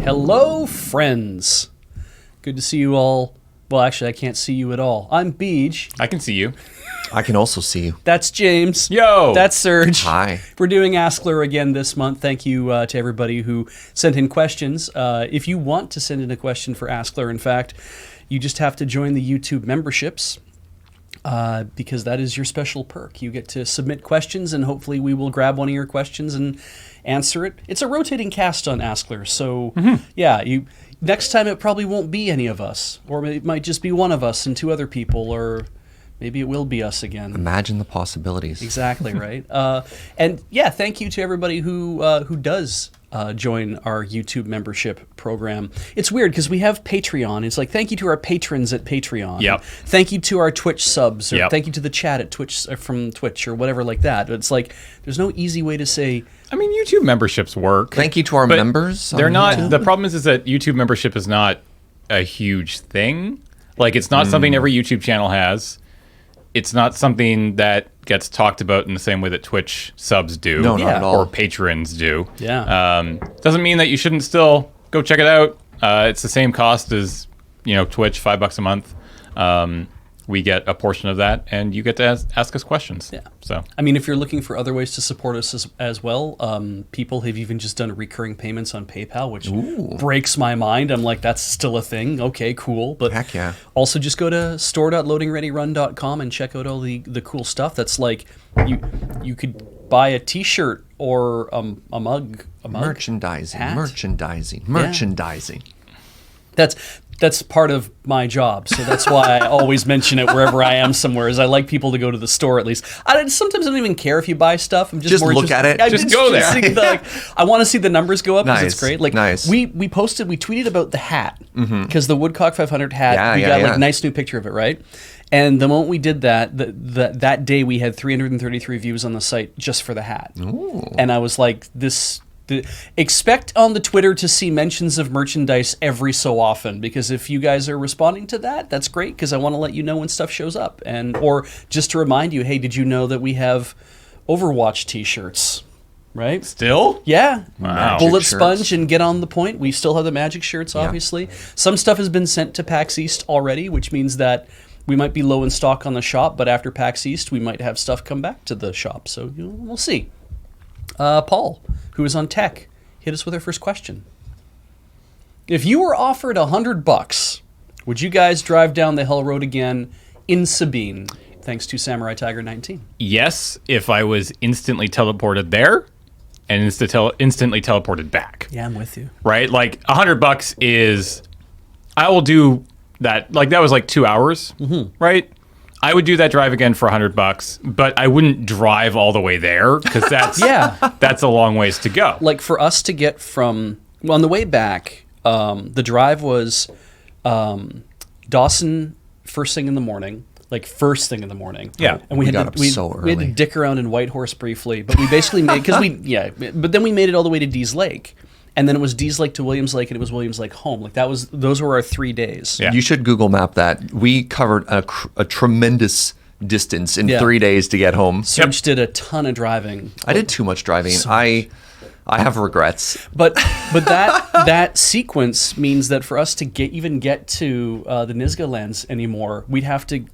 Hello, friends. Good to see you all. Well, actually, I can't see you at all. I'm Beej. I can see you. I can also see you. That's James. Yo! That's Serge. Hi. We're doing askLRR again this month. Thank you to everybody who sent in questions. If you want to send in a question for askLRR, in fact, you just have to join the YouTube memberships because that is your special perk. You get to submit questions, and hopefully we will grab one of your questions and answer it. It's a rotating cast on askLRR, so yeah, next time it probably won't be any of us, or it might just be one of us and two other people, or maybe it will be us again. Imagine the possibilities. Exactly, right? And yeah, thank you to everybody who does join our YouTube membership program. It's weird because we have Patreon. It's like, thank you to our patrons at Patreon. Yep. Thank you to our Twitch subs, or Yep. thank you to the chat at Twitch from Twitch, or whatever like that. It's like, there's no easy way to say. I mean, YouTube memberships work. Thank you to our but members. They're on not. YouTube. The problem is that YouTube membership is not a huge thing. Like, it's not something every YouTube channel has. It's not something that gets talked about in the same way that Twitch subs do. No, not Yeah. at all. Or patrons do. Yeah. Doesn't mean that you shouldn't still go check it out. It's the same cost as, Twitch, $5 a month. We get a portion of that, and you get to ask us questions. Yeah. So I mean, if you're looking for other ways to support us as well, people have even just done recurring payments on PayPal, which breaks my mind. I'm like, that's still a thing. Okay, cool. But Heck yeah. also just go to store.loadingreadyrun.com and check out all the cool stuff. That's like, you could buy a t-shirt or a mug. Merchandising. Hat? Merchandising. That's part of my job, so that's why I always mention it wherever I am somewhere. Is I like people to go to the store at least. Sometimes I don't even care if you buy stuff. I'm Just more look at it. Just go there. I want to see the numbers go up because it's Nice, great. Like nice. we tweeted about the hat because the Woodcock 500 hat. We got like a nice new picture of it, right? And the moment we did that, that day we had 333 views on the site just for the hat. Ooh. And I was like, expect on the Twitter to see mentions of merchandise every so often, because if you guys are responding to that, that's great, because I want to let you know when stuff shows up, or just to remind you, hey, did you know that we have Overwatch t-shirts, right? still? Yeah. Wow. Bullet Magic Sponge shirts. and Get on the Point. We still have the Magic shirts, obviously. Some stuff has been sent to PAX East already, which means that we might be low in stock on the shop, but after PAX East, we might have stuff come back to the shop. So we'll see. Paul, who is on tech, hit us with our first question. If you were offered $100, would you guys drive down the Hell Road again in Sabine? Thanks to Samurai Tiger 19. Yes, if I was instantly teleported there and instantly teleported back. Yeah, I'm with you. Right? Like, $100 is, I will do that. Like, that was like 2 hours, right? I would do that drive again for $100, but I wouldn't drive all the way there, because that's that's a long ways to go. Like, for us to get on the way back, the drive was Dawson first thing in the morning. Yeah. And we got up so we had to early. dick around in Whitehorse briefly, but we basically but then we made it all the way to Dees Lake. And then it was Dees Lake to Williams Lake, and it was Williams Lake home. Like, those were our 3 days. Yeah. You should Google map that. We covered a tremendous distance in 3 days to get home. Serge did a ton of driving. I did too much driving. I have regrets. But that sequence means that for us to get to the Nisga'a lands anymore, we'd have to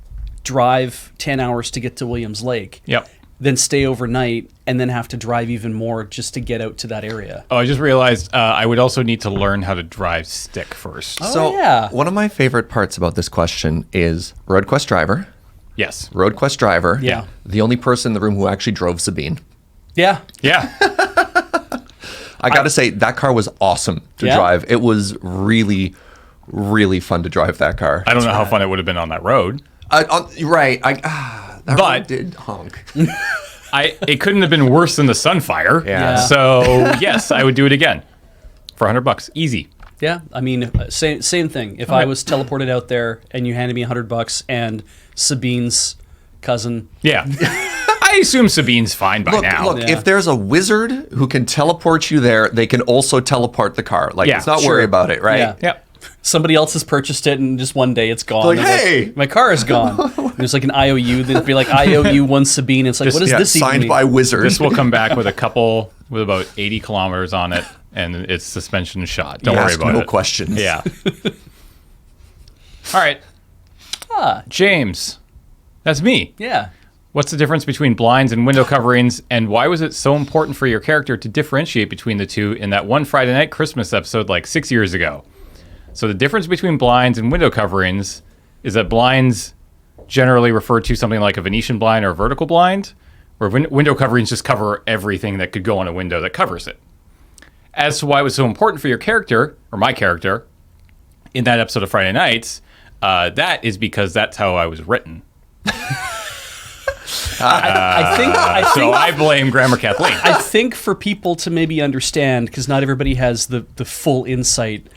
drive 10 hours to get to Williams Lake. Yep. Then stay overnight, and then have to drive even more just to get out to that area. Oh, I just realized I would also need to learn how to drive stick first. Oh, yeah. One of my favorite parts about this question is RoadQuest driver. Yes. RoadQuest driver. Yeah. The only person in the room who actually drove Sabine. Yeah. Yeah. I got to say, that car was awesome to drive. It was really, really fun to drive that car. I don't know how fun it would have been on that road. Right. That But- road did honk. It couldn't have been worse than the Sunfire. Yeah. So, yes, I would do it again for $100. Easy. Yeah, I mean, same thing. If I was teleported out there and you handed me $100 and Sabine's cousin. Yeah. I assume Sabine's fine by now. Look, if there's a wizard who can teleport you there, they can also teleport the car. Like, Yeah, let's not sure. worry about it, right? Yeah. Yep. Somebody else has purchased it, and just one day it's gone. Like, They're hey! my car is gone. There's like an IOU. There'd be like IOU 1 Sabine. It's like, what does this even signed mean? by Wizard. This will come back with a couple with about 80 kilometers on it, and it's suspension shot. Don't worry Ask about no it. questions. Yeah. All right. James, that's me. Yeah. What's the difference between blinds and window coverings, and why was it so important for your character to differentiate between the two in that one Friday Night Christmas episode like 6 years ago? So the difference between blinds and window coverings is that blinds generally refer to something like a Venetian blind or a vertical blind, where window coverings just cover everything that could go on a window that covers it. As to why it was so important for your character, or my character, in that episode of Friday Nights, that is because that's how I was written. I think So I blame Grammar Kathleen. I think for people to maybe understand, because not everybody has the full insight,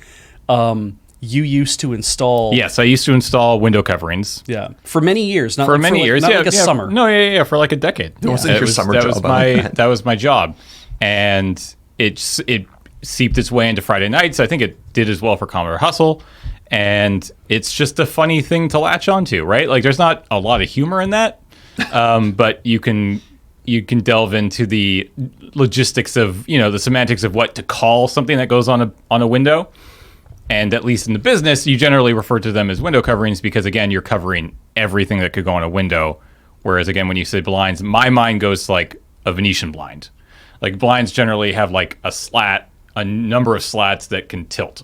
you used to install... Yes, I used to install window coverings. Yeah. For many years. Not For like many like, years. Not yeah, like a yeah. summer. No, yeah, for like a decade. It wasn't your summer job. That was my job. And it seeped its way into Friday Nights. I think it did as well for Commodore Hustle. And it's just a funny thing to latch onto, right? Like, there's not a lot of humor in that. But you can delve into the logistics of, the semantics of what to call something that goes on a window. And at least in the business, you generally refer to them as window coverings because, again, you're covering everything that could go on a window. Whereas, again, when you say blinds, my mind goes to like a Venetian blind. Like, blinds generally have like a number of slats that can tilt.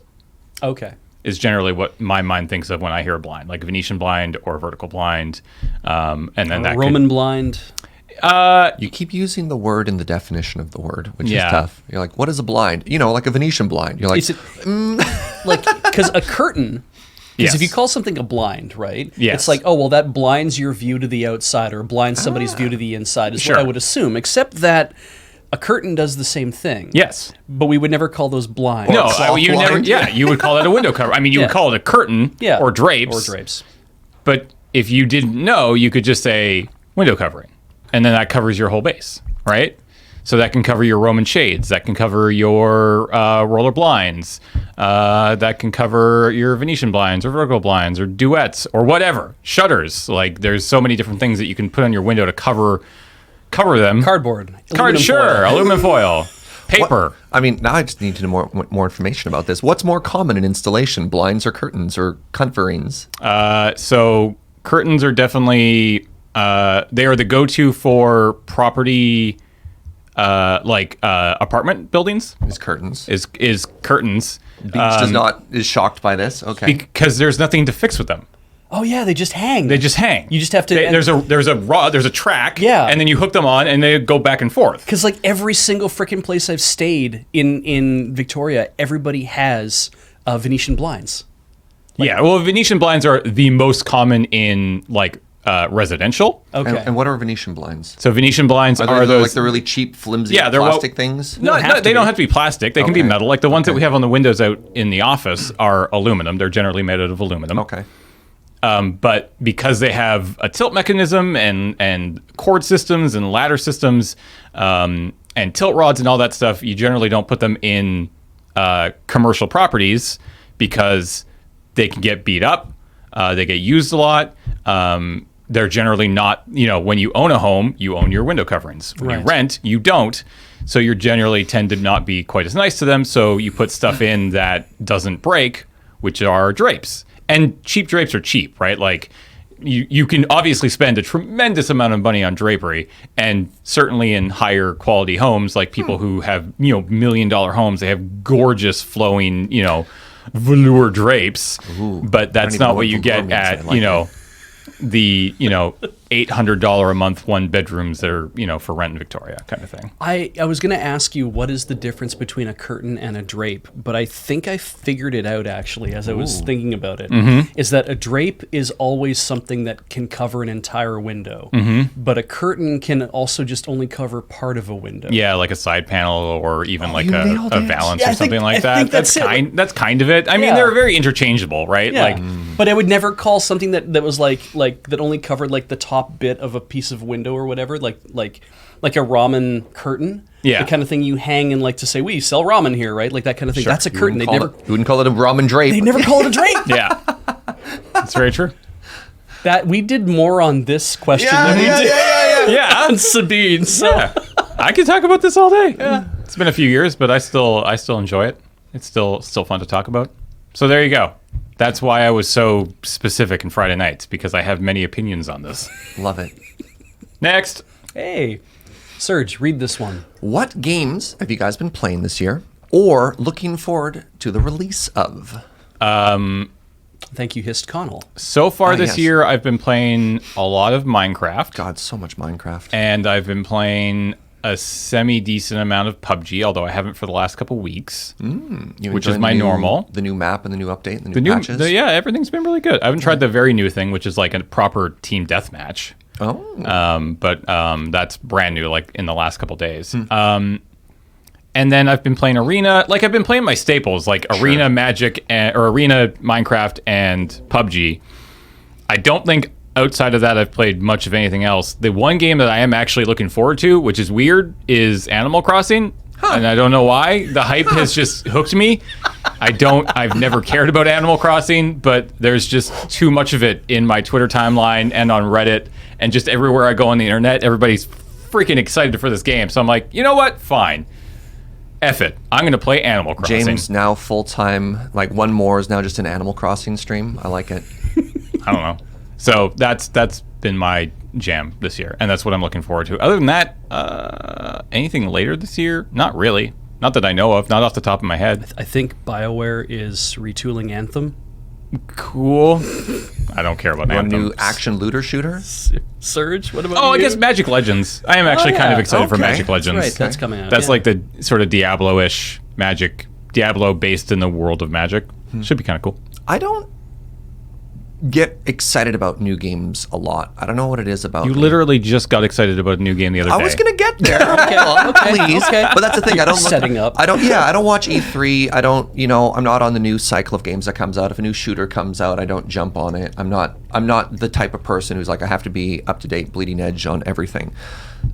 Okay. Is generally what my mind thinks of when I hear a blind, like a Venetian blind or a vertical blind, and then that Roman blind. You keep using the word in the definition of the word, which Yeah. is tough. You're like, what is a blind? Like a Venetian blind. You're like, Is it like, because a curtain, because Yes. if you call something a blind, right? Yes. It's like, oh, well, that blinds your view to the outside or blinds somebody's view to the inside is Sure. what I would assume, except that a curtain does the same thing. Yes. But we would never call those blinds. No, cloth you never. blind. Yeah, you would call it a window cover. I mean, you would Yeah. call it a curtain, Yeah. or drapes, Or drapes. But if you didn't know, you could just say window covering, and then that covers your whole base, right? So that can cover your Roman shades, that can cover your roller blinds, that can cover your Venetian blinds or vertical blinds or duets or whatever, shutters. Like, there's so many different things that you can put on your window to cover them. Cardboard. Aluminum foil, paper. I mean, now I just need to know more information about this. What's more common in installation, blinds or curtains or coverings? So curtains are definitely they are the go-to for property apartment buildings. Is curtains. Is curtains Beej is shocked by this. Okay. because there's nothing to fix with them. Oh, yeah, they just hang. They just hang. You just have to... There's a track. Yeah. And then you hook them on, and they go back and forth. Because, like, every single freaking place I've stayed in Victoria, everybody has Venetian blinds. Yeah. Well, Venetian blinds are the most common in residential. Okay. And what are Venetian blinds? So Venetian blinds Are are they those like the really cheap, flimsy Yeah, they're plastic things? No, have to they don't be. have to be plastic. They can be Okay. metal. Like the ones that Okay. we have on the windows out in the office are aluminum. They're generally made out of aluminum. Okay. But because they have a tilt mechanism and cord systems and ladder systems and tilt rods and all that stuff, you generally don't put them in commercial properties because they can get beat up. They get used a lot. They're generally not, when you own a home, you own your window coverings. When you Right. rent, you don't. So you generally tend to not be quite as nice to them. So you put stuff in that doesn't break, which are drapes. And cheap drapes are cheap, right? Like you can obviously spend a tremendous amount of money on drapery, and certainly in higher quality homes, like people who have, $1 million homes, they have gorgeous flowing, velour drapes. Ooh, but that's I don't even not know what what you velour get means. I at, like the $800 a month one bedrooms that are for rent in Victoria kind of thing. I was going to ask you what is the difference between a curtain and a drape, but I think I figured it out actually as I was thinking about it. Is that a drape is always something that can cover an entire window, but a curtain can also just only cover part of a window. Yeah, like a side panel or even like you a nailed it. valance Yeah, or I think- something like I that. think that's it. That's kind of it. I mean, Yeah. they're very interchangeable, right? Yeah. Like But I would never call something that was like that only covered like the top top bit of a piece of window or whatever, like a ramen curtain. Yeah. The kind of thing you hang and like to say, we sell ramen here, right? Like that kind of thing. Sure. That's a curtain. You wouldn't call it a ramen drape. They never call it a drape. Yeah. That's very true. That we did more on this question than we did on Sabine. So Yeah. I could talk about this all day. Yeah. It's been a few years, but I still enjoy it. It's still fun to talk about. So there you go. That's why I was so specific in Friday nights, because I have many opinions on this. Love it. Next. hey, Serge, read this one. What games have you guys been playing this year or looking forward to the release of? Thank you, Hist Connell. So far this yes. year, I've been playing a lot of Minecraft. God, so much Minecraft. And I've been playing a semi-decent amount of PUBG, although I haven't for the last couple weeks, You which is enjoying my the new- normal. The new map and the new update and the new patches? Yeah, everything's been really good. I haven't tried the very new thing, which is like a proper team deathmatch. But that's brand new, like in the last couple days. And then I've been playing Arena. Like I've been playing my staples, like Arena, Magic, or Arena, Minecraft, and PUBG. I don't think outside of that I've played much of anything else. The one game that I am actually looking forward to, which is weird, is Animal Crossing. And I don't know why. The hype has just hooked me. I've never cared about Animal Crossing, but there's just too much of it in my Twitter timeline and on Reddit and just everywhere I go on the internet. Everybody's freaking excited for this game. So I'm like, you know what? Fine. F it. I'm going to play Animal Crossing. James now full-time, like one more is now just an Animal Crossing stream. I like it. I don't know. So that's been my jam this year, and that's what I'm looking forward to. Other than that, anything later this year? Not really. Not that I know of. Not off the top of my head. I think BioWare is retooling Anthem. Cool. I don't care about A Anthem. new action looter shooter. Surge, what about Oh, I you? guess Magic Legends. I am actually kind of yeah. excited for Okay. Magic Legends. Right, that's coming out. That's yeah. like the sort of Diablo-ish Magic. Diablo based in the world of Magic. Should be kind of cool. I don't get excited about new games a lot. I don't know what it is about You me. literally just got excited about a new game the other day. I was gonna get there. Please. okay. But that's the thing. I don't Setting up. I don't watch E3. I don't. I'm not on the new cycle of games that comes out. If a new shooter comes out, I don't jump on it. I'm not the type of person who's like I have to be up to date, bleeding edge on everything.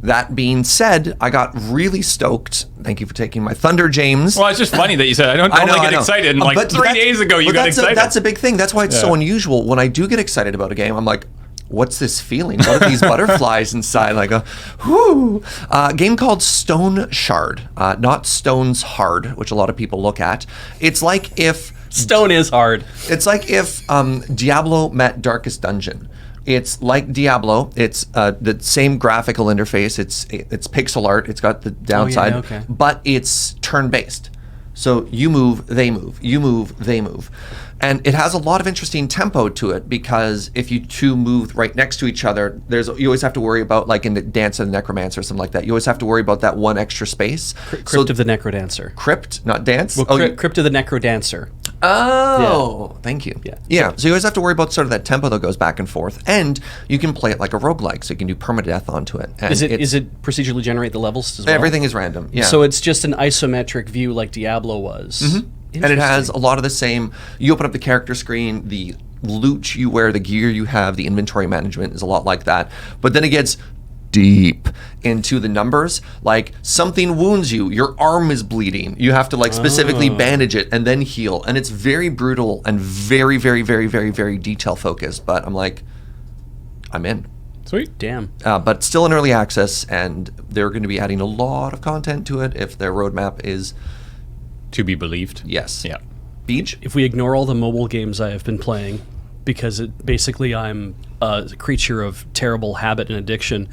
That being said, I got really stoked. Thank you for taking my thunder, James. Well, it's just funny that you said I don't normally get excited, and like But 3 days ago you got excited. That's a big thing. That's why it's so unusual. When I do get excited about a game, I'm like, what's this feeling? What are these butterflies inside? Like a whoo. Game called Stone Shard, not Stones Hard, which a lot of people look at. It's like if Stone is hard. Diablo met Darkest Dungeon. It's like Diablo. It's the same graphical interface. It's pixel art. It's got the downside, okay. but it's turn-based. So you move, they move. You move, they move. And it has a lot of interesting tempo to it because if you two move right next to each other, you always have to worry about, like in the Dance of the Necromancer or something like that, you always have to worry about that one extra space. Crypt of the Necrodancer. Crypt, not dance? Well, Crypt of the Necrodancer. Oh, thank you. Yeah. So you always have to worry about sort of that tempo that goes back and forth, and you can play it like a roguelike, so you can do permadeath onto it. And Is it procedurally generate the levels as well? everything is random? Yeah. So it's just an isometric view like Diablo was. and it has a lot of the same. You open up the character screen, the loot you wear, the gear you have, the inventory management is a lot like that. But then it gets deep into the numbers. Like something wounds you, your arm is bleeding. You have to like specifically bandage it and then heal. And it's very brutal and very, very, very, very, very detail focused. But I'm like, I'm in. Sweet. Damn. But still in early access, and they're going to be adding a lot of content to it if their roadmap is To be believed. yes. Yeah. Beej? If we ignore all the mobile games I have been playing, because basically I'm a creature of terrible habit and addiction,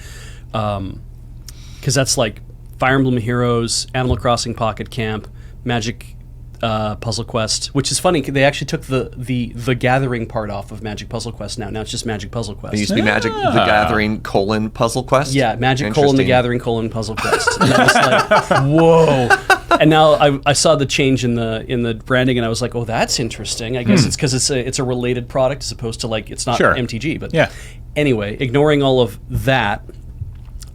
because that's like Fire Emblem Heroes, Animal Crossing Pocket Camp, Magic Puzzle Quest, which is funny. They actually took the Gathering part off of Magic Puzzle Quest now. Now it's just Magic Puzzle Quest. It used to be Magic the Gathering : Puzzle Quest? Yeah, Magic : the Interesting. Gathering : Puzzle Quest. And I was like, whoa. And now I saw the change in the branding, and I was like, oh, that's interesting. I guess it's because it's a related product as opposed to like it's not Sure. MTG. But Yeah. Anyway, ignoring all of that,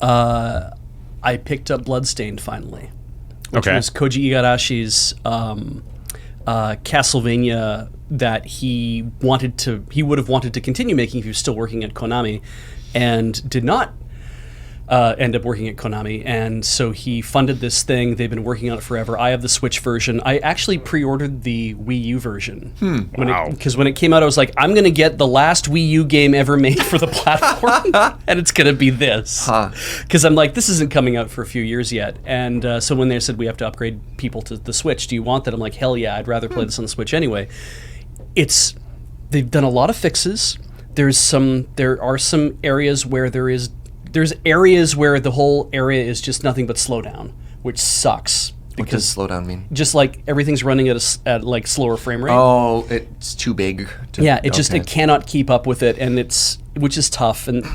I picked up Bloodstained finally, which Okay. was Koji Igarashi's Castlevania that he would have wanted to continue making if he was still working at Konami, and did not end up working at Konami, and so he funded this thing. They've been working on it forever. I have the Switch version. I actually pre-ordered the Wii U version. Wow. Because when it came out, I was like, I'm going to get the last Wii U game ever made for the platform, and it's going to be this. Because I'm like, this isn't coming out for a few years yet. And so when they said we have to upgrade people to the Switch, do you want that? I'm like, hell yeah, I'd rather play this on the Switch anyway. They've done a lot of fixes. There are some areas where there's areas where the whole area is just nothing but slowdown, which sucks. What does slowdown mean? Just like everything's running at like slower frame rate. Oh, it's too big. It cannot keep up with it, and which is tough. And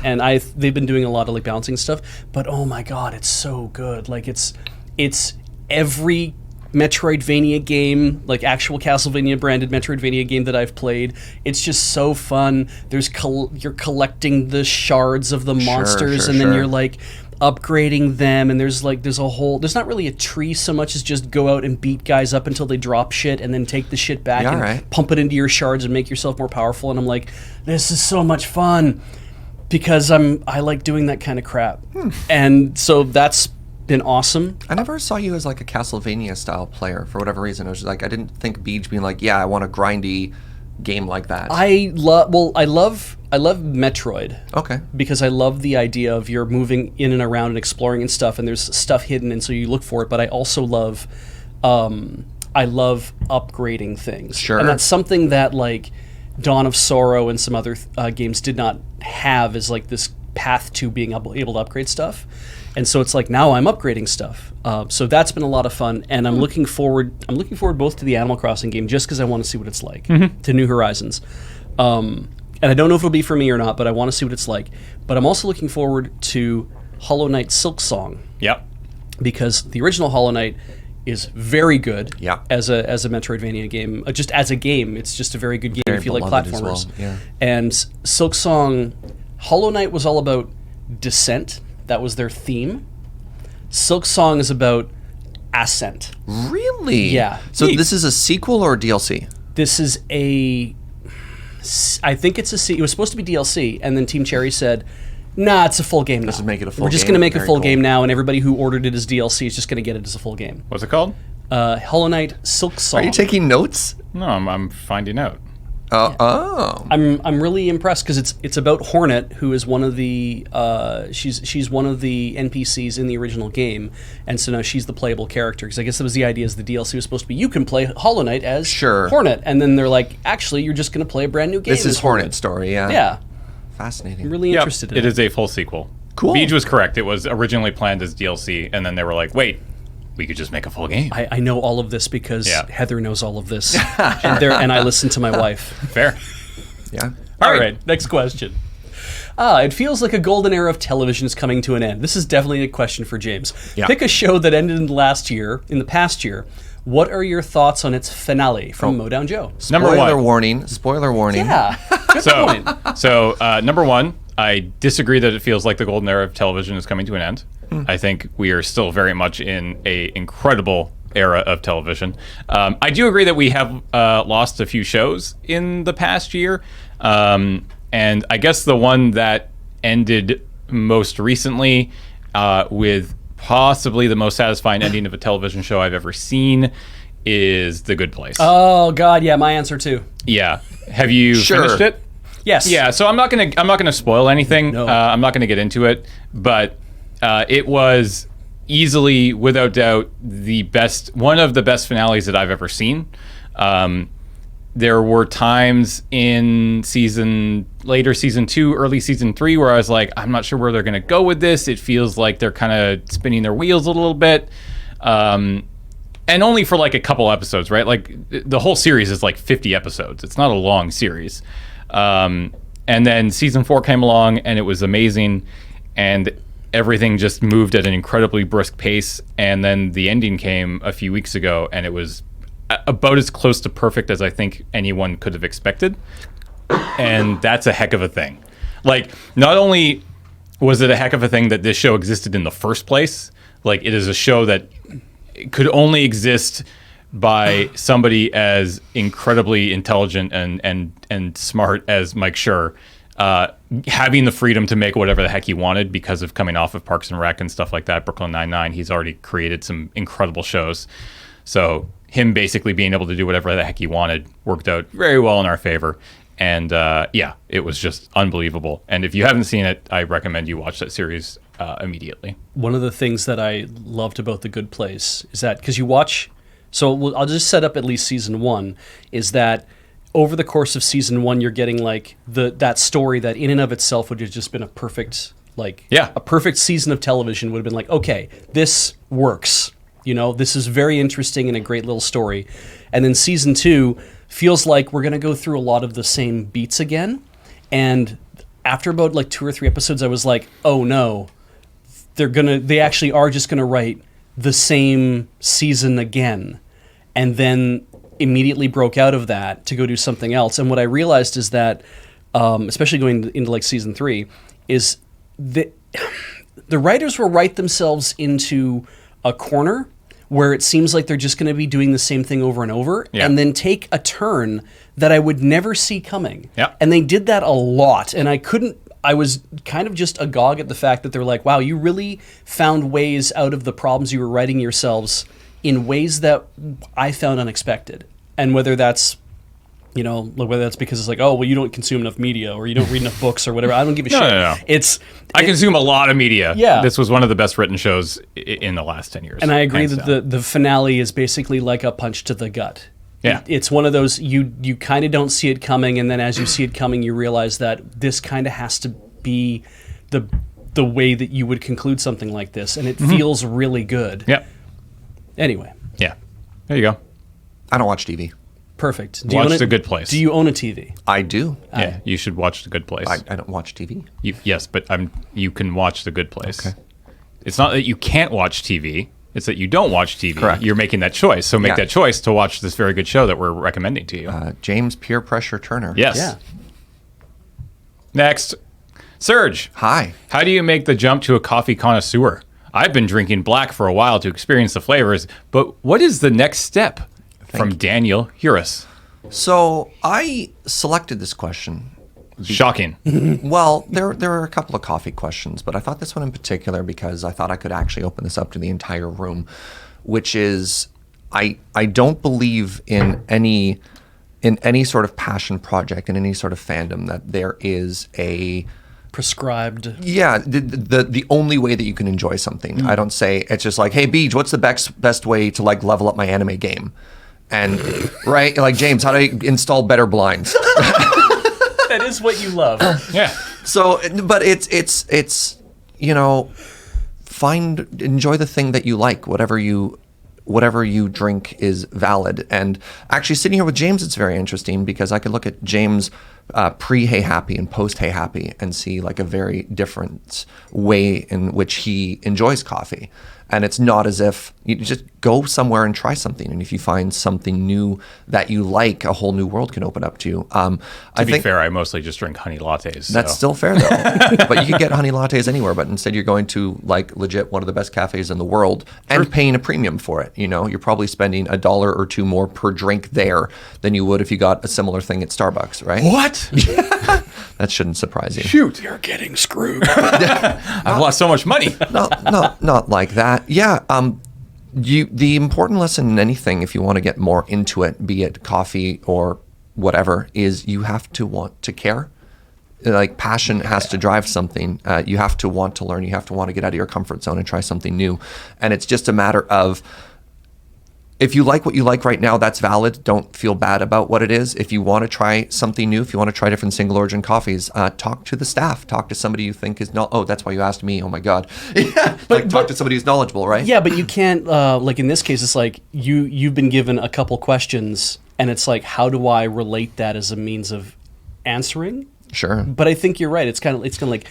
they've been doing a lot of like balancing stuff, but oh my god, it's so good. Like it's every Metroidvania game, like actual Castlevania branded Metroidvania game that I've played. It's just so fun. You're collecting the shards of the monsters, and then you're like upgrading them, and there's not really a tree so much as just go out and beat guys up until they drop shit, and then take the shit back and pump it into your shards and make yourself more powerful. And I'm like, this is so much fun because I like doing that kind of crap. And so that's been awesome. I never saw you as like a Castlevania style player for whatever reason. I was just like, I didn't think Beej being like, yeah, I want a grindy game like that. I love Metroid. Okay. Because I love the idea of you're moving in and around and exploring and stuff, and there's stuff hidden, and so you look for it. But I also love upgrading things. Sure. And that's something that like Dawn of Sorrow and some other games did not have, is like this path to being able to upgrade stuff. And so it's like now I'm upgrading stuff. So that's been a lot of fun, and I'm looking forward both to the Animal Crossing game just because I want to see what it's like, to New Horizons. And I don't know if it'll be for me or not, but I want to see what it's like. But I'm also looking forward to Hollow Knight Silksong. Yep. Because the original Hollow Knight is very good. Yeah. As a Metroidvania game, just as a game, it's just a very good game if you like beloved as platformers. well, yeah. And Silksong, Hollow Knight was all about descent. That was their theme. Silksong is about ascent. Really? Yeah. So this is a sequel or a DLC? This is I think it's it was supposed to be DLC, and then Team Cherry said, nah, it's a full game now. Let's make it a full game. We're just going to make a Very full cool. game now, and everybody who ordered it as DLC is just going to get it as a full game. What's it called? Hollow Knight Silksong. Are you taking notes? No, I'm finding out. Oh. I'm really impressed because it's about Hornet, who is one of the she's one of the NPCs in the original game, and so now she's the playable character. Because I guess that was the idea. Is the DLC was supposed to be you can play Hollow Knight as Hornet, and then they're like, actually, you're just going to play a brand new game. This is Hornet's story, yeah. Yeah. Fascinating. I'm really interested in it. It is a full sequel. Cool. Beej was correct. It was originally planned as DLC, and then they were like, wait, we could just make a full game. I know all of this because Heather knows all of this, and I listen to my wife. Fair. Yeah. All right, next question. It feels like a golden era of television is coming to an end. This is definitely a question for James. Yeah. Pick a show that ended in the past year. What are your thoughts on its finale from Modown Joe? Number one. Spoiler warning. Yeah, good point. So number one, I disagree that it feels like the golden era of television is coming to an end. I think we are still very much in a incredible era of television. I do agree that we have lost a few shows in the past year. And I guess the one that ended most recently with possibly the most satisfying ending of a television show I've ever seen is The Good Place. Oh God, yeah, my answer too. Yeah. Have you finished it? Yes. Yeah, so I'm not gonna spoil anything. No. I'm not gonna get into it, but it was easily, without doubt, one of the best finales that I've ever seen. There were times in later season 2, early season 3, where I was like, I'm not sure where they're gonna go with this. It feels like they're kind of spinning their wheels a little bit. And only for like a couple episodes, right? Like the whole series is like 50 episodes. It's not a long series. And then season 4 came along and it was amazing, and everything just moved at an incredibly brisk pace. And then the ending came a few weeks ago, and it was about as close to perfect as I think anyone could have expected. And that's a heck of a thing. Like, not only was it a heck of a thing that this show existed in the first place, like it is a show that could only exist by somebody as incredibly intelligent and smart as Mike Schur, having the freedom to make whatever the heck he wanted because of coming off of Parks and Rec and stuff like that, Brooklyn Nine-Nine. He's already created some incredible shows. So him basically being able to do whatever the heck he wanted worked out very well in our favor. And yeah, it was just unbelievable. And if you haven't seen it, I recommend you watch that series immediately. One of the things that I loved about The Good Place is that, because you watch, so I'll just set up at least season 1, is that over the course of season 1, you're getting like that story that in and of itself would have just been a perfect, a perfect season of television would have been like, okay, this works. You know, this is very interesting and a great little story. And then season 2 feels like we're going to go through a lot of the same beats again. And after about like 2 or 3 episodes, I was like, oh no, they actually are just going to write the same season again. And then immediately broke out of that to go do something else. And what I realized is that, especially going into like season 3, is the writers will write themselves into a corner where it seems like they're just going to be doing the same thing over and over, and then take a turn that I would never see coming. Yeah. And they did that a lot, and I was kind of just agog at the fact that they're like, wow, you really found ways out of the problems you were writing yourselves in ways that I found unexpected. And whether that's, whether that's because it's like, oh, well, you don't consume enough media or you don't read enough books or whatever. I don't give a shit. No. I consume a lot of media. Yeah. This was one of the best written shows in the last 10 years. And I agree that the finale is basically like a punch to the gut. Yeah. It's one of those, you kind of don't see it coming, and then as you see it coming, you realize that this kind of has to be the way that you would conclude something like this, and it feels really good. Yep. Anyway. Yeah. There you go. I don't watch TV. Perfect. Watch The Good Place. Do you own a TV? I do. Yeah, you should watch The Good Place. I don't watch TV. Yes, but you can watch The Good Place. Okay. It's not that you can't watch TV. It's that you don't watch TV. Correct. You're making that choice. So make that choice to watch this very good show that we're recommending to you. James Peer Pressure Turner. Yes. Yeah. Next, Serge. Hi. How do you make the jump to a coffee connoisseur? I've been drinking black for a while to experience the flavors, but what is the next step? From Daniel Heuris. So I selected this question. Shocking. Well, there are a couple of coffee questions, but I thought this one in particular because I thought I could actually open this up to the entire room, which is I don't believe in any sort of passion project, in any sort of fandom, that there is a prescribed. Yeah, the only way that you can enjoy something. I don't say it's just like, hey, Beej, what's the best way to like level up my anime game? And right, like, James, how do I install better blinds? That is what you love. Yeah. So, but it's enjoy the thing that you like, whatever you drink is valid. And actually sitting here with James, it's very interesting because I could look at James pre-Hey Happy and post-Hey Happy and see like a very different way in which he enjoys coffee. And it's not as if you just go somewhere and try something. And if you find something new that you like, a whole new world can open up to you. To be fair, I mostly just drink honey lattes. That's still fair, though. But you can get honey lattes anywhere. But instead, you're going to like legit one of the best cafes in the world and paying a premium for it. You're probably spending $1 or $2 more per drink there than you would if you got a similar thing at Starbucks, right? What? That shouldn't surprise you. Shoot. You're getting screwed. I've lost so much money. Not like that. Yeah. The important lesson in anything, if you want to get more into it, be it coffee or whatever, is you have to want to care. Like, passion has to drive something. You have to want to learn. You have to want to get out of your comfort zone and try something new. And it's just a matter of, if you like what you like right now, that's valid. Don't feel bad about what it is. If you want to try something new, if you want to try different single origin coffees, talk to the staff. Talk to somebody you think is oh, that's why you asked me. Oh my God. Yeah. Talk to somebody who's knowledgeable, right? Yeah, but you can't, like in this case, it's like you've been given a couple questions and it's like, how do I relate that as a means of answering? Sure. But I think you're right. It's kind of like,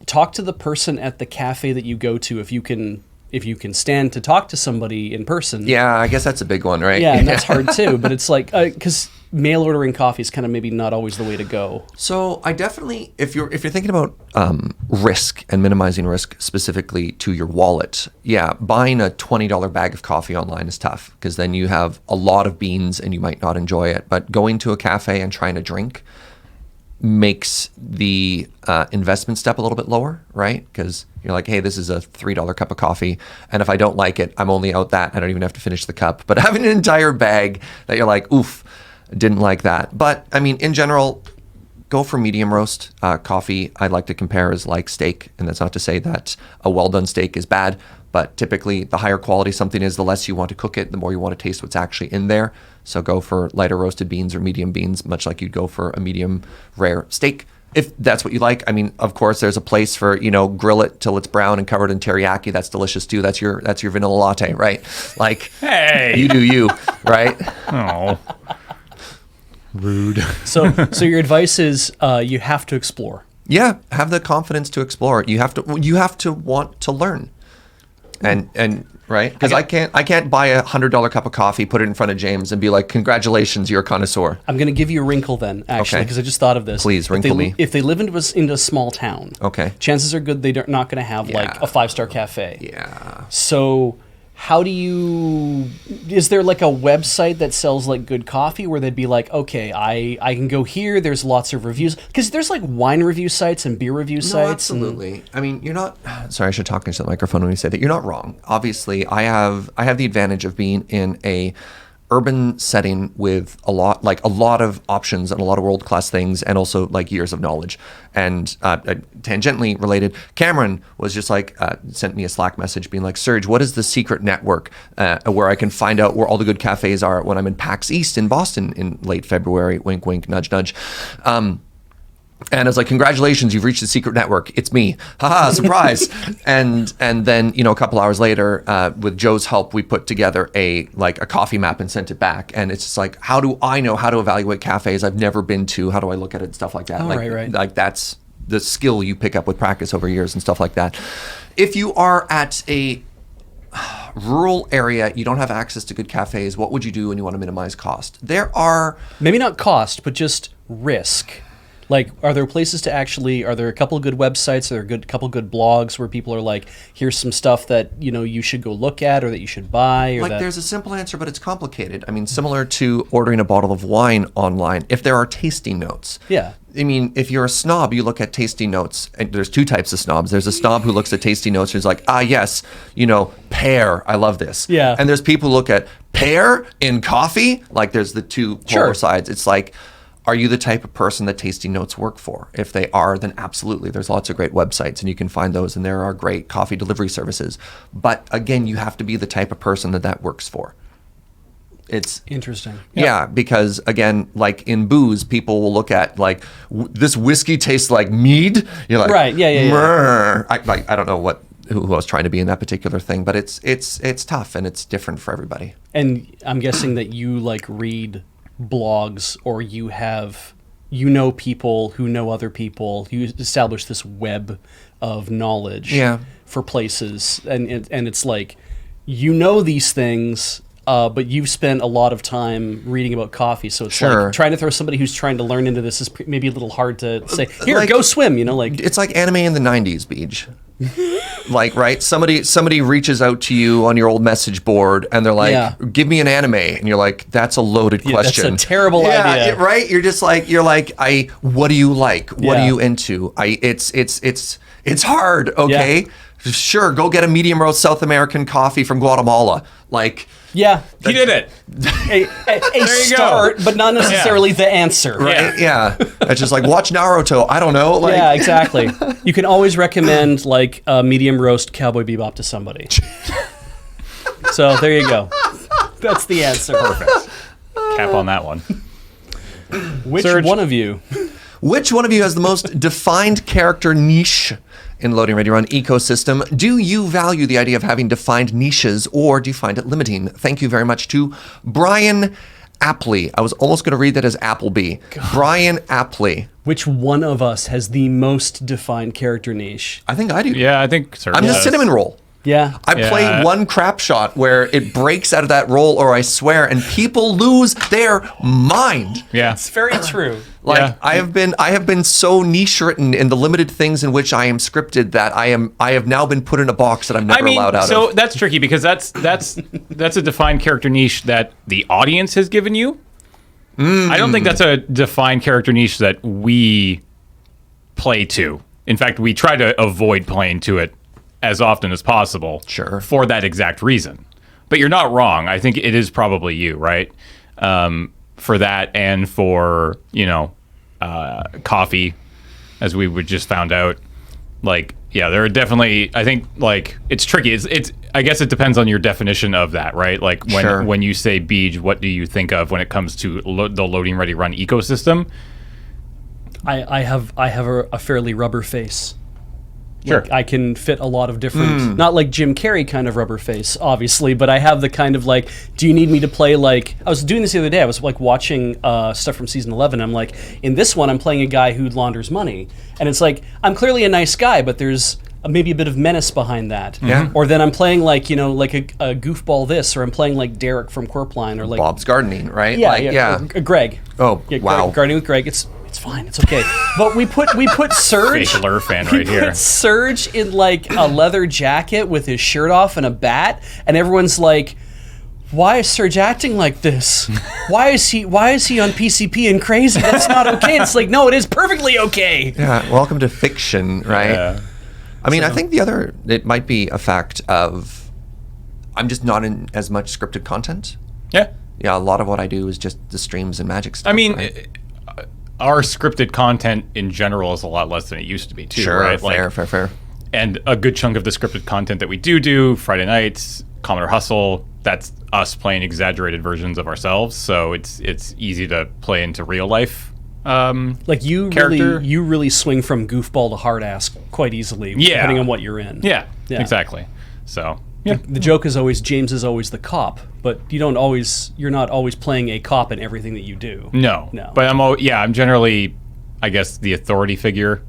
talk to the person at the cafe that you go to if you can if you can stand to talk to somebody in person. Yeah, I guess that's a big one, right? Yeah, and that's hard too. But it's like because mail ordering coffee is kind of maybe not always the way to go. So I definitely, if you're thinking about risk and minimizing risk specifically to your wallet, yeah, buying a $20 bag of coffee online is tough because then you have a lot of beans and you might not enjoy it. But going to a cafe and trying to drink makes the investment step a little bit lower, right? Because you're like, hey, this is a $3 cup of coffee, and if I don't like it, I'm only out that. I don't even have to finish the cup. But having an entire bag that you're like, oof, didn't like that. But I mean, in general, go for medium roast coffee. I like to compare as like steak, and that's not to say that a well done steak is bad, but typically the higher quality something is, the less you want to cook it, the more you want to taste what's actually in there. So go for lighter roasted beans or medium beans, much like you'd go for a medium rare steak, if that's what you like. I mean, of course, there's a place for, grill it till it's brown and covered in teriyaki. That's delicious too. That's your vanilla latte, right? Like, Hey, you do you, right? Oh, rude. So your advice is you have to explore. Yeah, have the confidence to explore. You have to want to learn, and right, because I can't buy a $100 cup of coffee, put it in front of James, and be like, congratulations, you're a connoisseur. I'm going to give you a wrinkle then, actually, Okay. because I just thought of this. Please, wrinkle me. If they live into a small town, Okay. chances are good they're not going to have like Yeah. a 5-star cafe. Yeah. So is there like a website that sells like good coffee where they'd be like, okay, I can go here, there's lots of reviews, because there's like wine review sites and beer review sites. No, absolutely. I mean, you're not. Sorry, I should talk into the microphone when you say that. You're not wrong. Obviously, I have the advantage of being in a urban setting with a lot of options and a lot of world-class things, and also like years of knowledge. And tangentially related, Cameron was just like sent me a Slack message being like, Serge, what is the secret network where I can find out where all the good cafes are when I'm in PAX East in Boston in late February? Wink, wink, nudge, nudge. And I was like, congratulations, you've reached the secret network. It's me. Haha, surprise. and then, a couple hours later, with Joe's help, we put together a coffee map and sent it back. And it's just like, how do I know how to evaluate cafes I've never been to? How do I look at it and stuff like that? Oh, right. Like that's the skill you pick up with practice over years and stuff like that. If you are at a rural area, you don't have access to good cafes, what would you do when you want to minimize cost? There are... Maybe not cost, but just risk. Like, are there places are there a couple of good websites, are there a couple of good blogs where people are like, here's some stuff that, you should go look at or that you should buy? Or there's a simple answer, but it's complicated. I mean, similar to ordering a bottle of wine online, if there are tasting notes. Yeah. I mean, if you're a snob, you look at tasting notes, and there's two types of snobs. There's a snob who looks at tasting notes and is like, yes, pear, I love this. Yeah. And there's people who look at pear in coffee. Like, there's the two polar sides. It's like, are you the type of person that tasting notes work for? If they are, then absolutely. There's lots of great websites, and you can find those, and there are great coffee delivery services. But again, you have to be the type of person that works for. It's interesting. Yeah, because again, like in booze, people will look at like this whiskey tastes like mead. You're like, right? Yeah. I don't know who I was trying to be in that particular thing, but it's tough and it's different for everybody. And I'm guessing that you like read blogs, or you have people who know other people. You establish this web of knowledge for places, and it's like these things. But you've spent a lot of time reading about coffee, so it's like trying to throw somebody who's trying to learn into this is maybe a little hard to say, here, go swim, It's like anime in the 90s, Beej. Like, right? Somebody reaches out to you on your old message board, and they're like, give me an anime. And you're like, that's a loaded question. That's a terrible idea. Right? You're like, what do you like? What are you into? It's hard, okay? Yeah. Sure, go get a medium roast South American coffee from Guatemala. Like, yeah, he did it. A start, but not necessarily the answer. Right? Yeah. It's just like, watch Naruto. I don't know. Like, yeah, exactly. You can always recommend like a medium roast Cowboy Bebop to somebody. So there you go. That's the answer. Perfect. Cap on that one. Which Serge, one of you has the most defined character niche in LoadingReadyRun ecosystem? Do you value the idea of having defined niches, or do you find it limiting? Thank you very much to Brian Apley. I was almost going to read that as Appleby. God. Brian Apley. Which one of us has the most defined character niche? I think I do. Yeah, I think Serge I'm the does. cinnamon roll. Yeah. I play one crap shot where it breaks out of that roll, or I swear, and people lose their mind. Yeah. It's very true. Like Yeah. I have been so niche written in the limited things in which I am scripted that I have now been put in a box that I'm never allowed out so of. that's tricky because that's a defined character niche that the audience has given you. I don't think that's a defined character niche that we play to. In fact, we try to avoid playing to it as often as possible. Sure. For that exact reason. But you're not wrong. I think it is probably you, right? For that and for, coffee, as we would just found out. Like, yeah, there are definitely, I think, like, it's tricky. It's I guess it depends on your definition of that, right? Like, when you say Beej, what do you think of when it comes to the Loading Ready Run ecosystem? I have a fairly rubber face. Sure. Like, I can fit a lot of different, not like Jim Carrey kind of rubber face, obviously, but I have the kind of like, do you need me to play like, I was doing this the other day, I was like watching stuff from season 11, I'm like, in this one I'm playing a guy who launders money, and it's like, I'm clearly a nice guy, but there's maybe a bit of menace behind that. Yeah. Or then I'm playing like, like a goofball this, or I'm playing like Derek from Quirpline, or like... Bob's gardening, right? Yeah. Or Greg. Oh, Yeah, wow. Gardening with Greg, it's fine, it's okay. But we put Serge... Fake LRR fan We right here. put Serge in like a leather jacket with his shirt off and a bat, and everyone's like, "Why is Serge acting like this? Why is he on PCP and crazy? That's not okay." It's like, no, it is perfectly okay. Yeah, welcome to fiction, right? Yeah. I mean, I think it might be a fact of I'm just not in as much scripted content. Yeah. Yeah, a lot of what I do is just the streams and magic stuff. I mean, right? our scripted content in general is a lot less than it used to be, too, Sure, right? fair. And a good chunk of the scripted content that we do, Friday nights, Commodore Hustle, that's us playing exaggerated versions of ourselves. So it's easy to play into real life. Like you Character. really swing from goofball to hard ass quite easily, depending on what you're in. Yeah, Yeah. exactly. So yeah, The joke is always James is always the cop, but you're not always playing a cop in everything that you do. no. But I'm generally, I guess, the authority figure,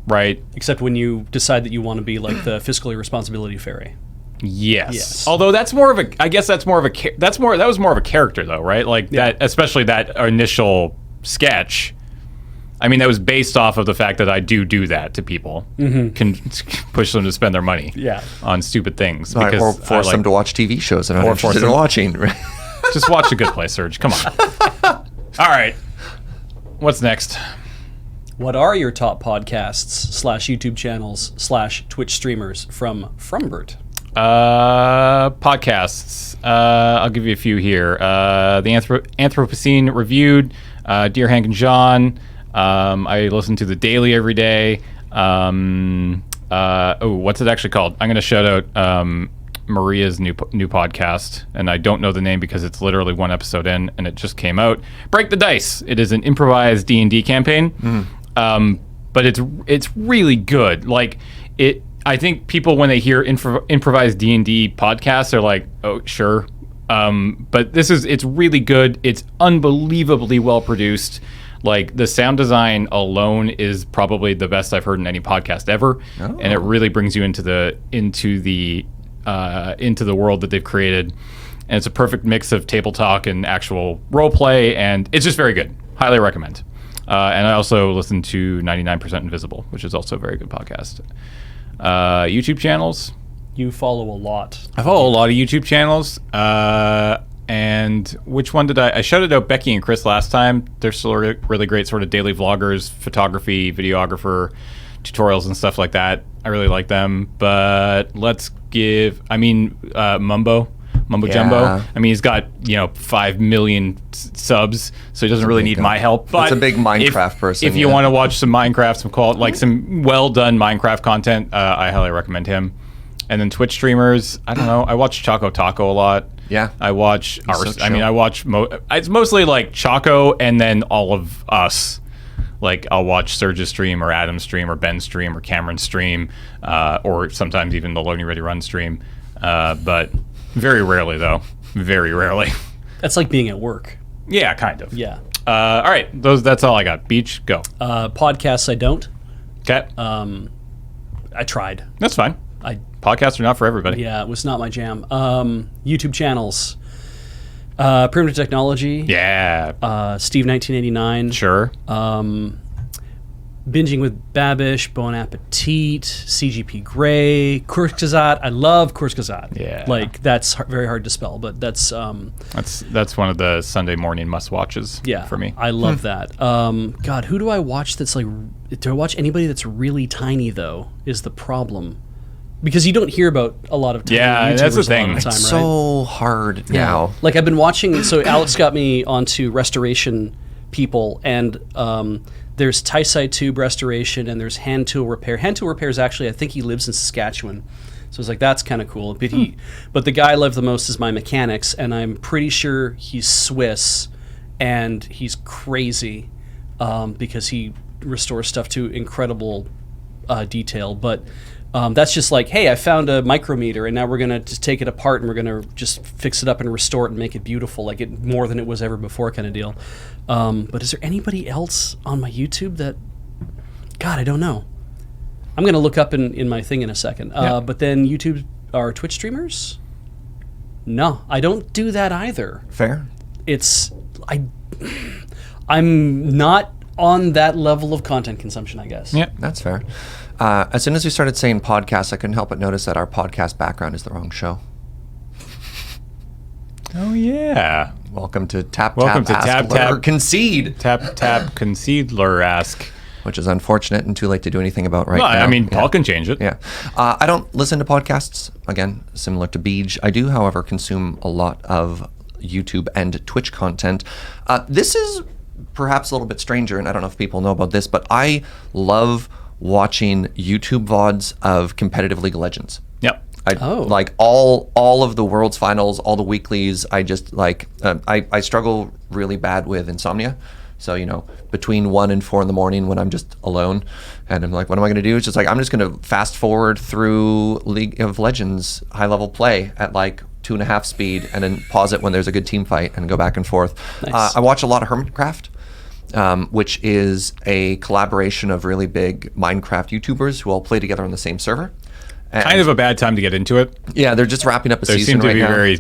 right? Except when you decide that you want to be like the fiscally responsibility fairy. Yes. Although that was more of a character though, right? Like that, especially that initial sketch. I mean, that was based off of the fact that I do that to people, can push them to spend their money on stupid things. Right, Because or force them to watch TV shows that I'm Or interested force in them- watching. Right? Just watch A Good Place, Serge. Come on. All right. What's next? What are your top podcasts / YouTube channels / Twitch streamers from Frumbert? Podcasts. I'll give you a few here. The Anthropocene Reviewed, Dear Hank and John. I listen to The Daily every day. What's it actually called? I'm going to shout out Maria's new podcast, and I don't know the name because it's literally one episode in, and it just came out. Break the Dice. It is an improvised D&D campaign, but it's really good. Like it. I think people, when they hear improvised D&D podcasts, are like, oh, sure. But it's really good. It's unbelievably well produced. Like the sound design alone is probably the best I've heard in any podcast ever, and it really brings you into the world that they've created. And it's a perfect mix of table talk and actual role play, and it's just very good. Highly recommend. And I also listen to 99% Invisible, which is also a very good podcast. YouTube channels. You follow a lot. I follow a lot of YouTube channels. And which one did I shouted out Becky and Chris last time. They're still really great sort of daily vloggers, photography, videographer, tutorials and stuff like that. I really like them. But let's give, Mumbo Jumbo. I mean, he's got 5 million subs, so he doesn't really need my help. But it's a big Minecraft person. If you want to watch some Minecraft, some well done Minecraft content, I highly recommend him. And then Twitch streamers, I don't know. I watch Choco Taco a lot. Yeah. I watch so chill. I watch it's mostly like Choco and then all of us. Like I'll watch Serge's stream or Adam's stream or Ben's stream or Cameron's stream, or sometimes even the Loading Ready Run stream. But very rarely though. Very rarely. That's like being at work. Yeah, kind of. Yeah. All right. That's all I got. Beej, go. Podcasts I don't. Okay. I tried. That's fine. Podcasts are not for everybody. Yeah, it was not my jam. YouTube channels. Primitive Technology. Yeah. Steve 1989. Sure. Binging with Babish, Bon Appetit, CGP Grey, Kurzgesagt. I love Kurzgesagt. Yeah. Like, that's very hard to spell, but that's one of the Sunday morning must-watches for me. I love that. God, who do I watch that's like... Do I watch anybody that's really tiny, though, is the problem. Because you don't hear about a lot of tiny YouTubers that's the thing. a lot of the time, It's right? so hard now. Like, I've been watching... So Alex got me onto restoration people, and... there's Taisai Tube Restoration, and there's Hand Tool Repair. Hand Tool Repair is actually, I think he lives in Saskatchewan. So it's like, that's kind of cool. But the guy I love the most is My Mechanics, and I'm pretty sure he's Swiss, and he's crazy because he restores stuff to incredible detail. But that's just like, hey, I found a micrometer, and now we're going to just take it apart, and we're going to just fix it up and restore it and make it beautiful, like it more than it was ever before kind of deal. But is there anybody else on my YouTube that... God, I don't know. I'm going to look up in my thing in a second. But then YouTube or Twitch streamers? No, I don't do that either. Fair. I'm not on that level of content consumption, I guess. Yeah. That's fair. As soon as we started saying podcasts, I couldn't help but notice that our podcast background is the wrong show. Oh, yeah. Welcome to Tap Welcome to Ask, Tap, LRR, Tap. Concede. Tap, concede, lure, ask. Which is unfortunate and too late to do anything about right Well, now. I mean, Paul can change it. Yeah. I don't listen to podcasts, again, similar to Beej. I do, however, consume a lot of YouTube and Twitch content. This is perhaps a little bit stranger, and I don't know if people know about this, but I love watching YouTube VODs of competitive League of Legends. Yep. Like all of the World's Finals, all the weeklies. I just like, I struggle really bad with insomnia. So, between 1 and 4 in the morning when I'm just alone and I'm like, what am I going to do? It's just like, I'm just going to fast forward through League of Legends high level play at like 2.5 speed and then pause it when there's a good team fight and go back and forth. Nice. I watch a lot of Hermitcraft, which is a collaboration of really big Minecraft YouTubers who all play together on the same server. And Kind of a bad time to get into it. yeah, they're just wrapping up a They season seem to right be now. very,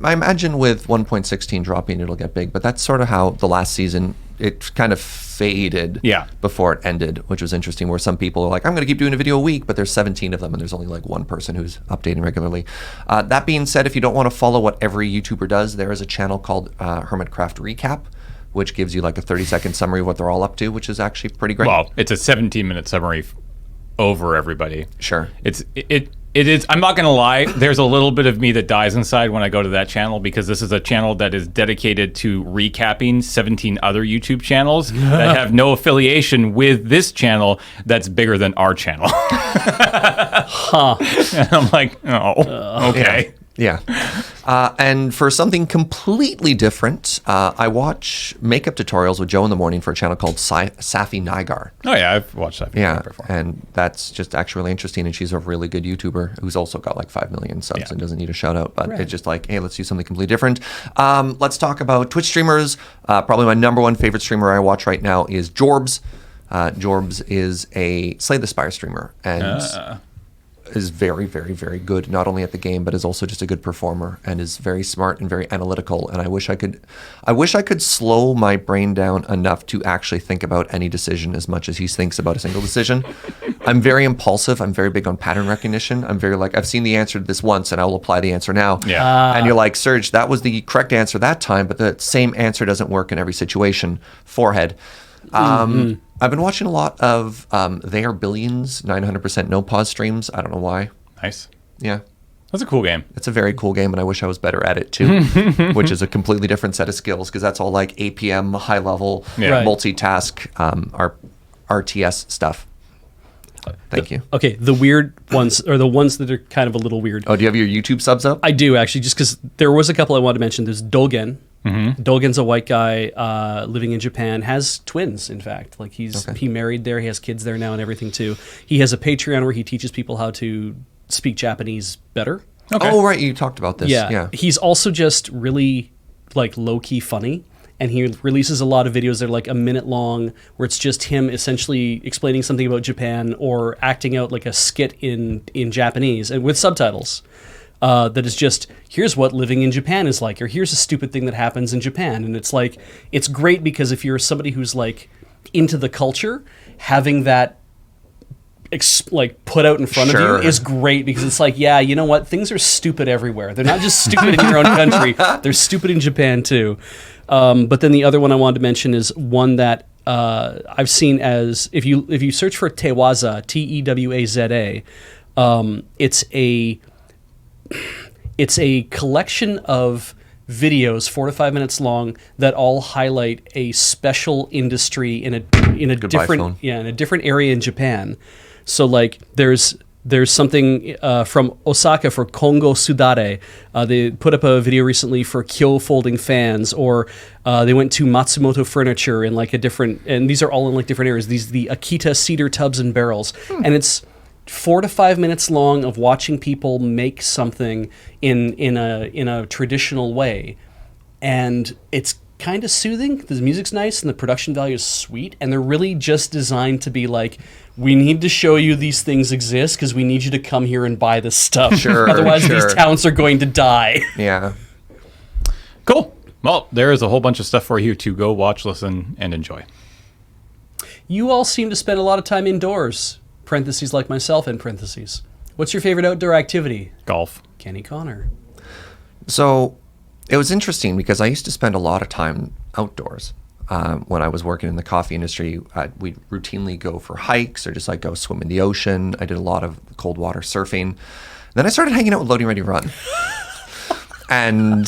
I imagine with 1.16 dropping, it'll get big, but that's sort of how the last season, it kind of faded before it ended, which was interesting, where some people are like, I'm going to keep doing a video a week, but there's 17 of them, and there's only like one person who's updating regularly. That being said, if you don't want to follow what every YouTuber does, there is a channel called Hermitcraft Recap, which gives you like a 30-second summary of what they're all up to, which is actually pretty great. well, it's a 17-minute summary over everybody. Sure. It is. I'm not gonna lie. There's a little bit of me that dies inside when I go to that channel, because this is a channel that is dedicated to recapping 17 other YouTube channels that have no affiliation with this channel that's bigger than our channel. And I'm like, oh, okay. Yeah. And for something completely different, I watch makeup tutorials with Joe in the morning for a channel called Safi Nygar. Oh yeah, I've watched that Yeah, before. and that's just actually really interesting. And she's a really good YouTuber who's also got like 5 million subs and doesn't need a shout out. But it's just like, hey, let's do something completely different. Let's talk about Twitch streamers. Probably my number one favorite streamer I watch right now is Jorbs. Jorbs is a Slay the Spire streamer and is very, very, very good, not only at the game, but is also just a good performer and is very smart and very analytical. And I wish I could slow my brain down enough to actually think about any decision as much as he thinks about a single decision. I'm very impulsive. I'm very big on pattern recognition. I'm very like, I've seen the answer to this once and I will apply the answer now. Yeah. And you're like, Serge, that was the correct answer that time, but the same answer doesn't work in every situation. Forehead. I've been watching a lot of They Are Billions 900% no pause streams. I don't know why. Nice. Yeah. That's a cool game. It's a very cool game, and I wish I was better at it too, which is a completely different set of skills because that's all like APM, high level, Right. multitask, RTS stuff. Thank you. Okay, the weird ones, or the ones that are kind of a little weird. Oh, do you have your YouTube subs up? I do, actually, just because there was a couple I wanted to mention. There's Dolgen. Dolgen's a white guy living in Japan, has twins, in fact. Like he married there, he has kids there now and everything too. He has a Patreon where he teaches people how to speak Japanese better. Okay. Oh, right. You talked about this. Yeah. He's also just really like low-key funny. and he releases a lot of videos that are like a minute long, where it's just him essentially explaining something about Japan or acting out like a skit in Japanese and with subtitles. That is just, here's what living in Japan is like, or here's a stupid thing that happens in Japan. And it's like, it's great because if you're somebody who's like into the culture, having that like put out in front of you is great, because it's like, yeah, you know what? Things are stupid everywhere. They're not just stupid in your own country. They're stupid in Japan too. But then the other one I wanted to mention is one that I've seen as, if you search for Tewaza, Tewaza, it's a collection of videos, 4 to 5 minutes long, that all highlight a special industry in a different area in Japan. So like there's something from Osaka for Kongo Sudare. They put up a video recently for Kyo folding fans, or they went to Matsumoto Furniture in like a different, and these are all in like different areas. The Akita cedar tubs and barrels, and it's 4 to 5 minutes long of watching people make something in a traditional way, and it's kind of soothing. The music's nice and the production value is sweet, and they're really just designed to be like, we need to show you these things exist because we need you to come here and buy this stuff. Otherwise these towns are going to die. Yeah. Cool. Well, there is a whole bunch of stuff for you to go watch, listen, and enjoy. You all seem to spend a lot of time indoors. Parentheses, like myself, in parentheses. What's your favorite outdoor activity? Golf. Kenny Connor. So it was interesting because I used to spend a lot of time outdoors. When I was working in the coffee industry, we'd routinely go for hikes or just like go swim in the ocean. I did a lot of cold water surfing. Then I started hanging out with Loading Ready Run. And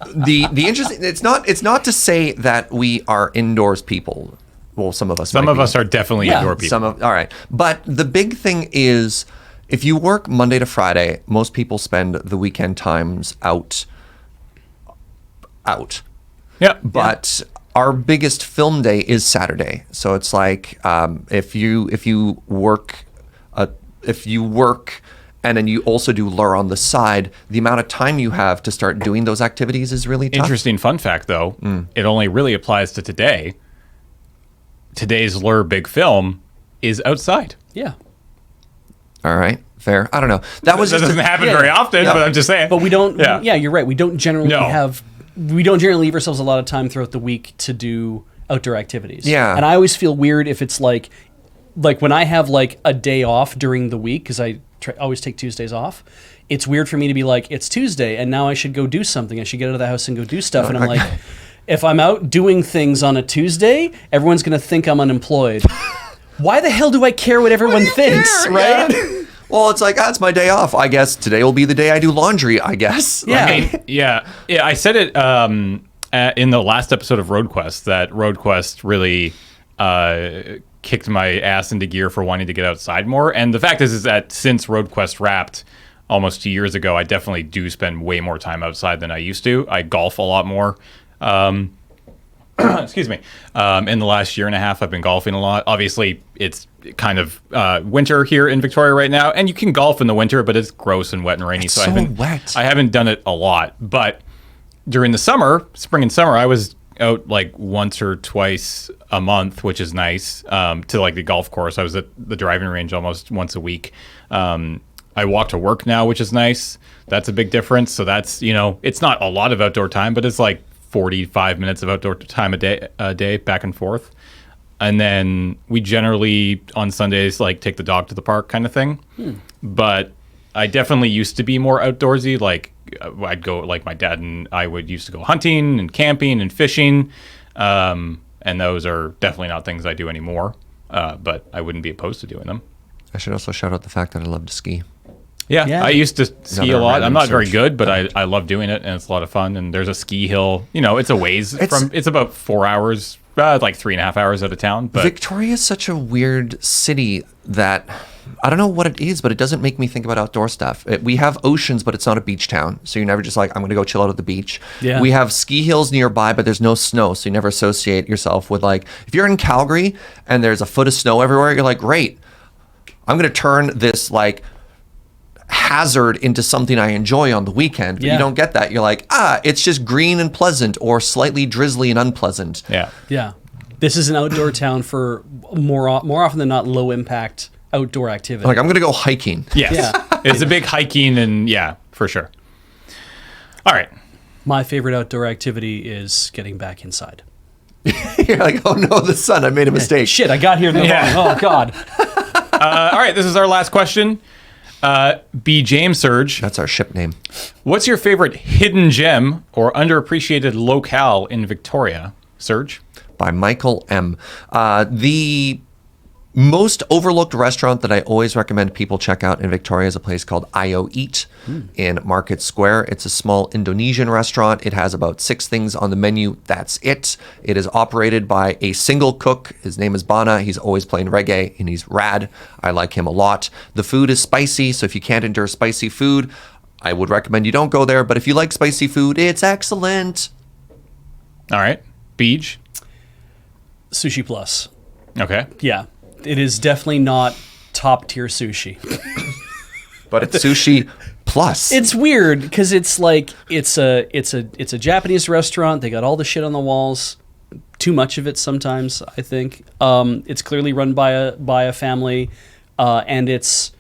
the interesting, it's not to say that we are indoors people. Well, some of us. Some of us are definitely indoor people. All right. But the big thing is, if you work Monday to Friday, most people spend the weekend times out. Yeah. But our biggest film day is Saturday. So it's like if you work and then you also do lure on the side, the amount of time you have to start doing those activities is really tough. Interesting fun fact, though. It only really applies to today. Today's lure big film is outside. Yeah. All right. Fair. I don't know. That doesn't happen very often, but I'm just saying. But we don't. Yeah, you're right. We don't generally leave ourselves a lot of time throughout the week to do outdoor activities. Yeah. And I always feel weird if it's like when I have like a day off during the week, because I always take Tuesdays off. It's weird for me to be like, it's Tuesday and now I should go do something. I should get out of the house and go do stuff. And I'm like, if I'm out doing things on a Tuesday, everyone's going to think I'm unemployed. Why the hell do I care what everyone thinks, right? Yeah. Well, it's like, it's my day off. I guess today will be the day I do laundry, I guess. Yeah. Yeah. I said it in the last episode of RoadQuest, that RoadQuest really kicked my ass into gear for wanting to get outside more. And the fact is that since RoadQuest wrapped almost 2 years ago, I definitely do spend way more time outside than I used to. I golf a lot more. Excuse me. In the last year and a half, I've been golfing a lot. Obviously, it's kind of winter here in Victoria right now, and you can golf in the winter, but it's gross and wet and rainy. It's so wet. I haven't done it a lot. But during the summer, spring and summer, I was out like once or twice a month, which is nice, to like the golf course. I was at the driving range almost once a week. I walk to work now, which is nice. That's a big difference. So that's, it's not a lot of outdoor time, but it's like 45 minutes of outdoor time a day back and forth. And then we generally on Sundays like take the dog to the park kind of thing. But I definitely used to be more outdoorsy. Like I'd go, like my dad and I used to go hunting and camping and fishing. And those are definitely not things I do anymore. But I wouldn't be opposed to doing them. I should also shout out the fact that I love to ski. Yeah, I used to ski a lot. I'm not very good, but I love doing it, and it's a lot of fun. And there's a ski hill. It's a ways it's about 4 hours, like 3.5 hours out of town. But Victoria is such a weird city that I don't know what it is, but it doesn't make me think about outdoor stuff. We have oceans, but it's not a beach town. So you're never just like, I'm going to go chill out at the beach. Yeah. We have ski hills nearby, but there's no snow. So you never associate yourself with like, if you're in Calgary and there's a foot of snow everywhere, you're like, great. I'm going to turn this like haphazard into something I enjoy on the weekend. But Yeah. you don't get that. You're like, it's just green and pleasant, or slightly drizzly and unpleasant. Yeah. Yeah. This is an outdoor town for more often than not low impact outdoor activity. Like, I'm going to go hiking. Yes. Yeah. It's a big hiking and yeah, for sure. All right. My favorite outdoor activity is getting back inside. You're like, oh no, the sun, I made a mistake. Shit, I got here in the Yeah. morning. Oh, God. All right, this is our last question. B. James Serge, That's our ship name. what's your favorite hidden gem or underappreciated locale in Victoria? Serge? By Michael M. The most overlooked restaurant that I always recommend people check out in Victoria is a place called Ayo Eat in Market Square. It's a small Indonesian restaurant. It has about 6 things on the menu. That's it. It is operated by a single cook. His name is Bana. He's always playing reggae and he's rad. I like him a lot. The food is spicy, so if you can't endure spicy food, I would recommend you don't go there. But if you like spicy food, it's excellent. All right. Beej? Sushi Plus. Okay. Yeah. It is definitely not top tier sushi. But it's sushi plus. It's weird because it's like it's a Japanese restaurant. They got all the shit on the walls. Too much of it sometimes, I think. It's clearly run by a family, and it's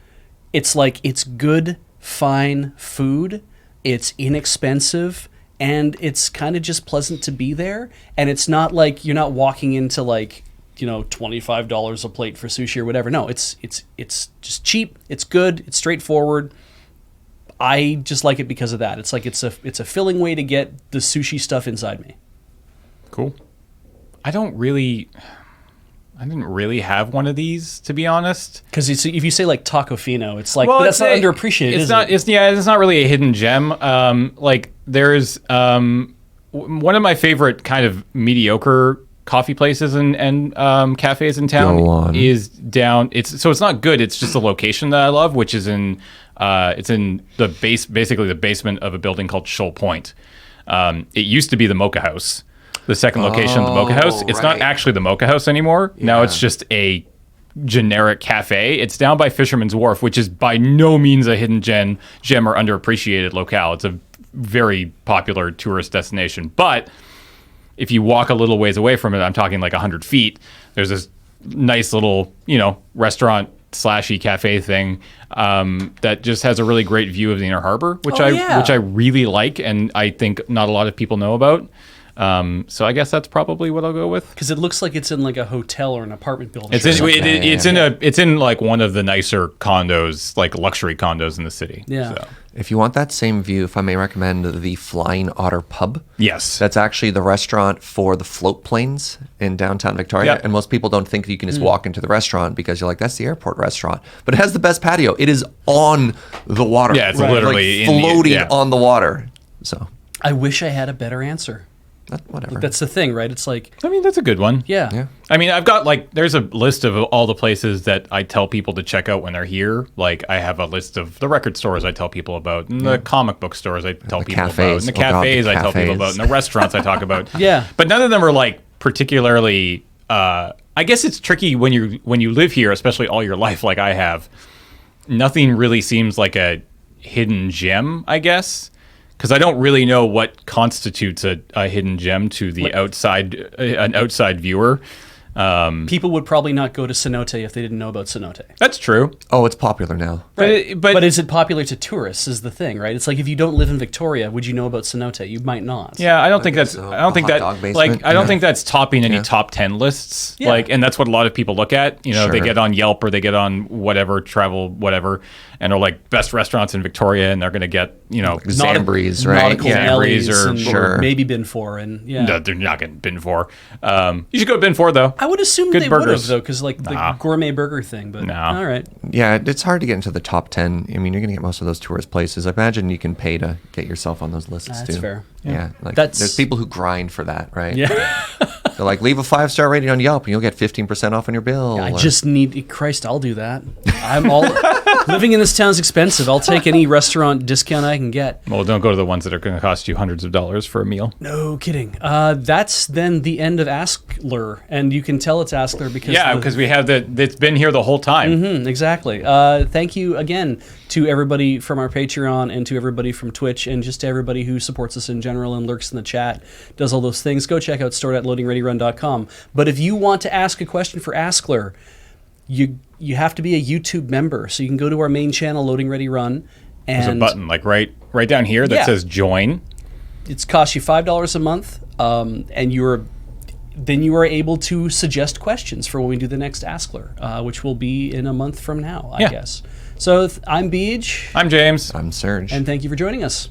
like it's good, fine food. It's inexpensive, and it's kind of just pleasant to be there. And it's not like you're not walking into like, $25 a plate for sushi or whatever. No, it's just cheap. It's good. It's straightforward. I just like it because of that. It's like it's a filling way to get the sushi stuff inside me. Cool. I didn't really have one of these, to be honest. Because if you say like Tacofino, it's like, but that's not underappreciated. It's is not. it? It's not really a hidden gem. Like there's one of my favorite kind of mediocre coffee places and cafes in town Go on. is down. It's not good. It's just a location that I love, which is it's in basically the basement of a building called Shoal Point. It used to be the Mocha House, the second location of the Mocha House. It's not right. actually the Mocha House anymore. Now it's just a generic cafe. It's down by Fisherman's Wharf, which is by no means a hidden gem or underappreciated locale. It's a very popular tourist destination. But if you walk a little ways away from it, I'm talking like 100 feet, there's this nice little, restaurant / cafe thing that just has a really great view of the Inner Harbor, which I really like, and I think not a lot of people know about. So I guess that's probably what I'll go with. Because it looks like it's in like a hotel or an apartment building. It's in like one of the nicer condos, like luxury condos in the city. Yeah. So. If you want that same view, if I may recommend the Flying Otter Pub. Yes. That's actually the restaurant for the float planes in downtown Victoria. Yep. And most people don't think that you can just walk into the restaurant because you're like, that's the airport restaurant. But it has the best patio. It is on the water. Yeah, it's literally like floating yeah. on the water. So, I wish I had a better answer. whatever. That's the thing, right? It's like, I mean, that's a good one. yeah. Yeah. I mean, I've got there's a list of all the places that I tell people to check out when they're here. Like, I have a list of the record stores I tell people about, and the comic book stores I tell people about, cafes. and the Oh, God, cafes the I tell people cafes. about, and the restaurants I talk about. Yeah. But none of them are like particularly. I guess it's tricky when you live here, especially all your life, like I have. Nothing really seems like a hidden gem, I guess. Because I don't really know what constitutes a hidden gem to the an outside viewer. People would probably not go to cenote if they didn't know about cenote. That's true. Oh, it's popular now. But is it popular to tourists is the thing, right? It's like if you don't live in Victoria, would you know about cenote? You might not. yeah, I don't think guess that's. so. I don't A think hot that. dog basement, Like, I don't yeah. think that's topping any Yeah. top 10 lists. Yeah. Like, and that's what a lot of people look at. You know, they Sure. get on Yelp or they get on whatever travel whatever, and are like best restaurants in Victoria, and they're going to get Zambries, right? Nautical Yeah. Nellies Or- and, sure. or maybe Bin 4 and yeah. No, they're not getting Bin 4. You should go to Bin 4 though. I would assume Good they would have burgers. though, because like the Nah. gourmet burger thing. But Nah. all right, Yeah, it's hard to get into the top 10. I mean, you're going to get most of those tourist places. I imagine you can pay to get yourself on those lists That's too. fair. Yeah, like That's- there's people who grind for that, right? yeah. They're like, leave a 5-star rating on Yelp and you'll get 15% off on your bill. I or- just need Christ. I'll do that. I'm all. Living in this town is expensive. I'll take any restaurant discount I can get. Well, don't go to the ones that are going to cost you hundreds of dollars for a meal. No kidding. That's then the end of askLRR, and you can tell it's askLRR because Because we have it's been here the whole time. exactly. Thank you again to everybody from our Patreon and to everybody from Twitch and just to everybody who supports us in general and lurks in the chat, does all those things. Go check out store.loadingreadyrun.com. But if you want to ask a question for askLRR, you have to be a YouTube member. So you can go to our main channel, LoadingReadyRun. There's a button like right down here that says join. It's costs you $5 a month, and you are able to suggest questions for when we do the next askLRR, which will be in a month from now, I guess. So I'm Beej. I'm James. I'm Serge. And thank you for joining us.